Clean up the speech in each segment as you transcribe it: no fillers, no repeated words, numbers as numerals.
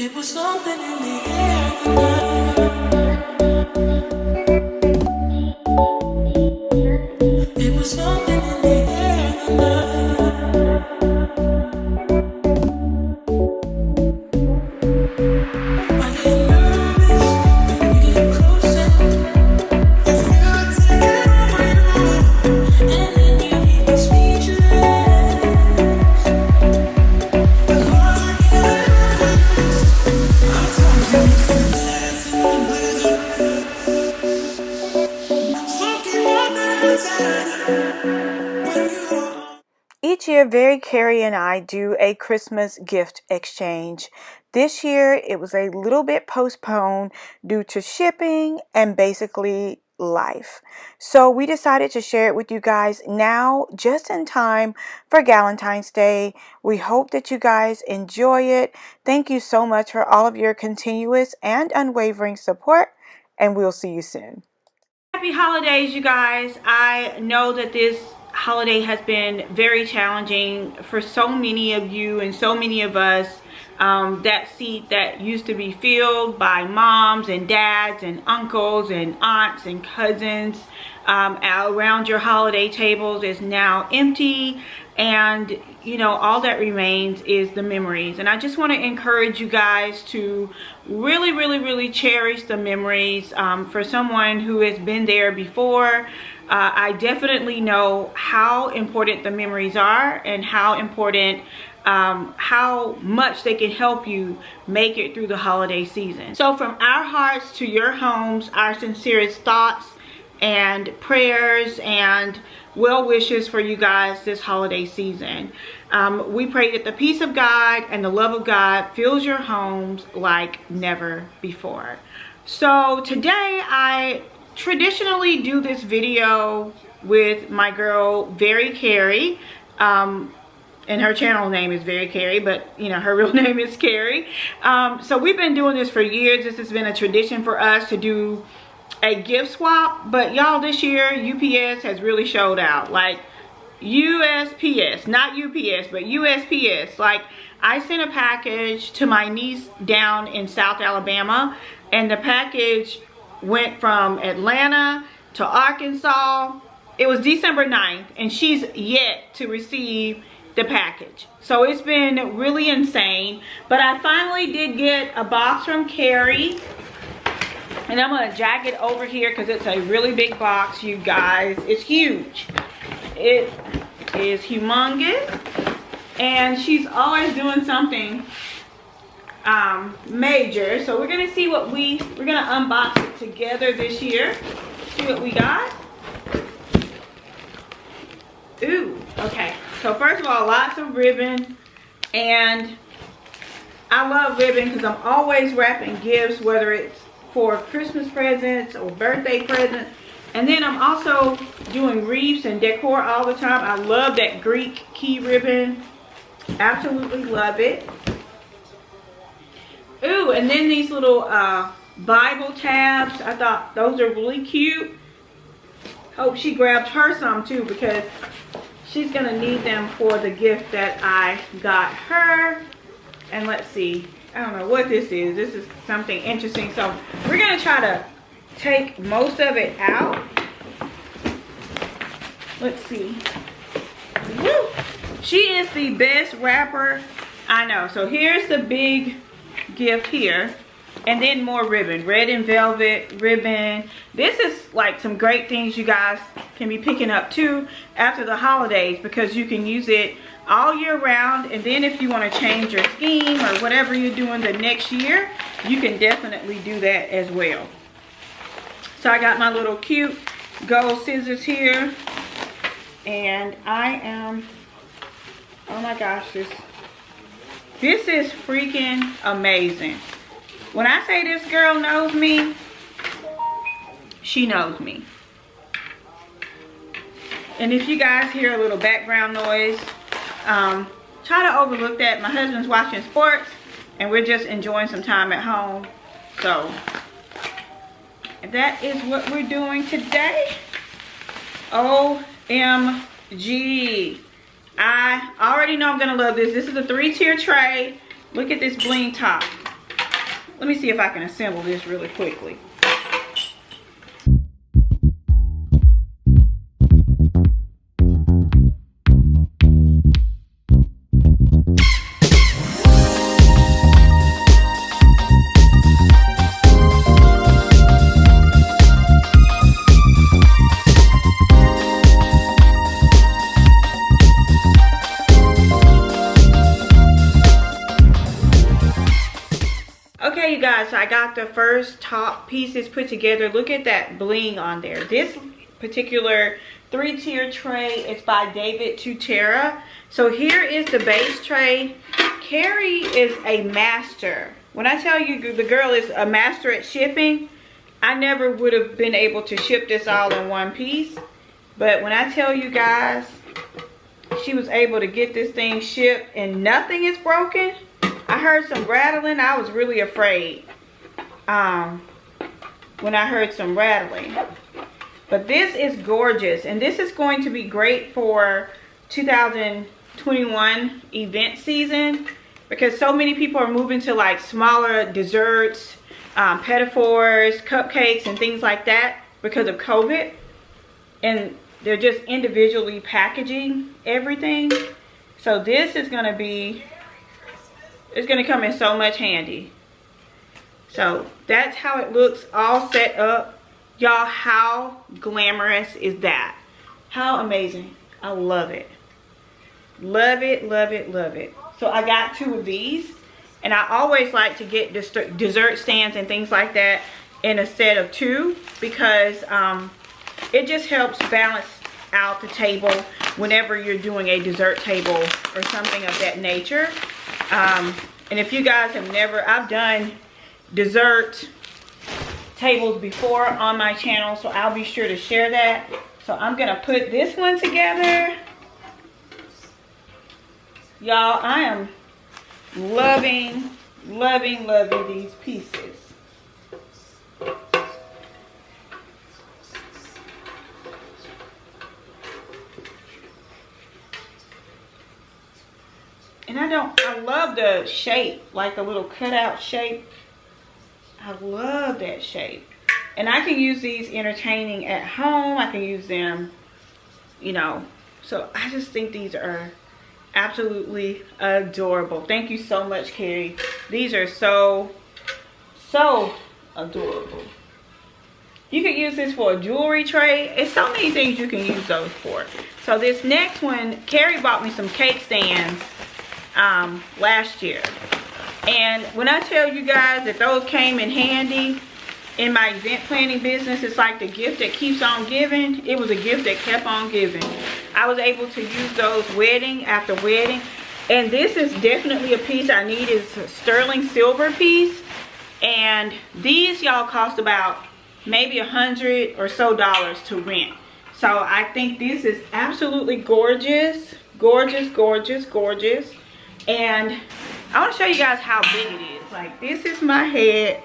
It was something in the air. It was something in the air. I get nervous when you get closer. You feel it taking over you, and then you leave me speechless. Because I can't resist. I told you it's the last in the blizzard. Something more than Each year, Keri and I do a Christmas gift exchange. This year, it was a little bit postponed due to shipping and basically life. So we decided to share it with you guys now, just in time for Valentine's Day. We hope that you guys enjoy it. Thank you so much for all of your continuous and unwavering support, and we'll see you soon. Happy holidays, you guys. I know that this holiday has been very challenging for so many of you and so many of us. That seat that used to be filled by moms and dads and uncles and aunts and cousins around your holiday tables is now empty, and you know, all that remains is the memories. And I just want to encourage you guys to really cherish the memories. For someone who has been there before, I definitely know how important the memories are and how important how much they can help you make it through the holiday season. So from our hearts to your homes, our sincerest thoughts and prayers and well wishes for you guys this holiday season. We pray that the peace of God and the love of God fills your homes like never before. So today I traditionally do this video with my girl Keri. And her channel name is Keri, but you know, her real name is Keri. So we've been doing this for years. This has been a tradition for us to do a gift swap, but y'all, this year UPS has really showed out. Like USPS, not UPS, but USPS. Like, I sent a package to my niece down in South Alabama, and the package went from Atlanta to Arkansas. It was December 9th, and she's yet to receive the package. So it's been really insane. But I finally did get a box from Keri, and I'm gonna jack it over here because it's a really big box, you guys. It's huge. It is humongous, and she's always doing something major. So we're gonna see what we're gonna unbox it together this year. See what we got. Ooh, okay. So first of all, lots of ribbon, and I love ribbon because I'm always wrapping gifts, whether it's for Christmas presents or birthday presents. And then I'm also doing wreaths and decor all the time. I love that Greek key ribbon. Absolutely love it. Ooh, and then these little Bible tabs. I thought those are really cute. Hope she grabbed her some too, because she's gonna need them for the gift that I got her. And let's see, I don't know what this is. This is something interesting. So we're gonna try to take most of it out. Let's see. Woo! She is the best wrapper I know. So here's the big gift here, and then more ribbon, red and velvet ribbon. This is like some great things you guys can be picking up too after the holidays, because you can use it all year round. And then if you want to change your scheme or whatever you're doing the next year, you can definitely do that as well. So I got my little cute gold scissors here, and I am, oh my gosh, this is freaking amazing. When I say this girl knows me, she knows me. And if you guys hear a little background noise, try to overlook that. My husband's watching sports, and we're just enjoying some time at home. So that is what we're doing today. OMG. I already know I'm gonna love this. This is a 3-tier tray. Look at this bling top. let me see if I can assemble this really quickly. Okay, you guys, so I got the first top pieces put together. Look at that bling on there. This particular 3-tier tray is by David Tutera. So here is the base tray. Keri is a master. When I tell you the girl is a master at shipping, I never would have been able to ship this all in one piece. But when I tell you guys, she was able to get this thing shipped and nothing is broken. I heard some rattling. I was really afraid when I heard some rattling. But this is gorgeous. And this is going to be great for 2021 event season. Because so many people are moving to like smaller desserts, pettifores, cupcakes, and things like that because of COVID. And they're just individually packaging everything. So this is going to be... it's going to come in so much handy. So that's how it looks all set up. Y'all, how glamorous is that? How amazing. I love it. Love it, love it, love it. So I got 2 of these. And I always like to get dessert stands and things like that in a set of 2. Because it just helps balance out the table whenever you're doing a dessert table or something of that nature. And if you guys have never, I've done dessert tables before on my channel, so I'll be sure to share that. So I'm gonna put this one together. Y'all, I am loving, loving, loving these pieces. And I love the shape, like the little cutout shape. I love that shape. And I can use these entertaining at home. I can use them, you know. So I just think these are absolutely adorable. Thank you so much, Keri. These are so, so adorable. You can use this for a jewelry tray. It's so many things you can use those for. So this next one, Keri bought me some cake stands last year, and when I tell you guys that those came in handy in my event planning business, it's like the gift that keeps on giving. It was a gift that kept on giving. I was able to use those wedding after wedding, and this is definitely a piece I need. Is a sterling silver piece, and these y'all cost about maybe $100 or so to rent. So I think this is absolutely gorgeous, gorgeous, gorgeous, gorgeous. And I want to show you guys how big it is. Like, this is my head.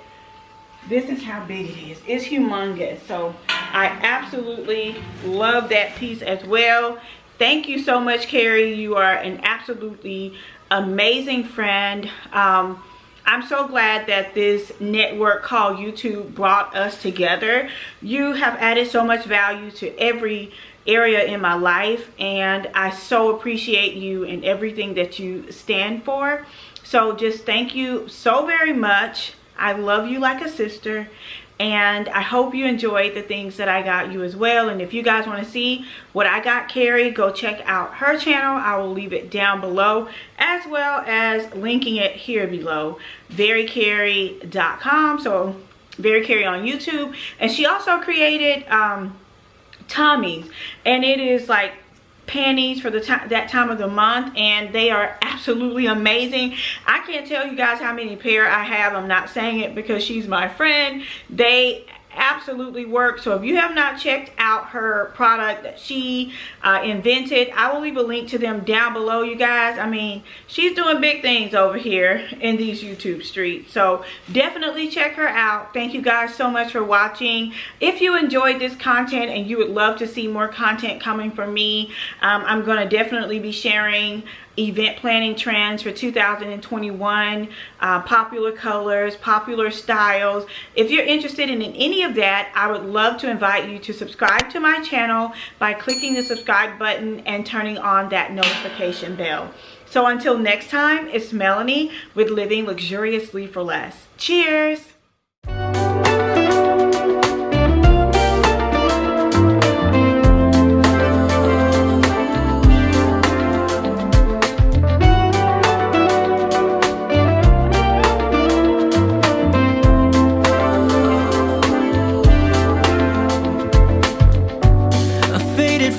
This is how big it is. It's humongous. So I absolutely love that piece as well. Thank you so much, Keri. You are an absolutely amazing friend. I'm so glad that this network called YouTube brought us together. You have added so much value to every area in my life, and I so appreciate you and everything that you stand for. So just thank you so very much. I love you like a sister, and I hope you enjoyed the things that I got you as well. And if you guys want to see what I got Keri, go check out her channel. I will leave it down below, as well as linking it here below, verykeri.com. so Very Keri on YouTube. And she also created Tommy's, and it is like panties for the that time of the month, and they are absolutely amazing. I can't tell you guys how many pair I have. I'm not saying it because she's my friend. They absolutely work. So if you have not checked out her product that she invented, I will leave a link to them down below, you guys. I mean, she's doing big things over here in these YouTube streets, so definitely check her out. Thank you guys so much for watching. If you enjoyed this content and you would love to see more content coming from me, I'm going to definitely be sharing event planning trends for 2021, popular colors, popular styles. If you're interested in any of that, I would love to invite you to subscribe to my channel by clicking the subscribe button and turning on that notification bell. So until next time, it's Melanie with Living Luxuriously for Less. Cheers!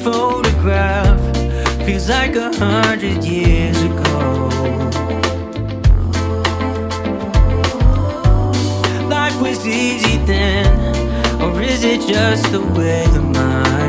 Photograph feels like 100 years ago. Life was easy then, or is it just the way the mind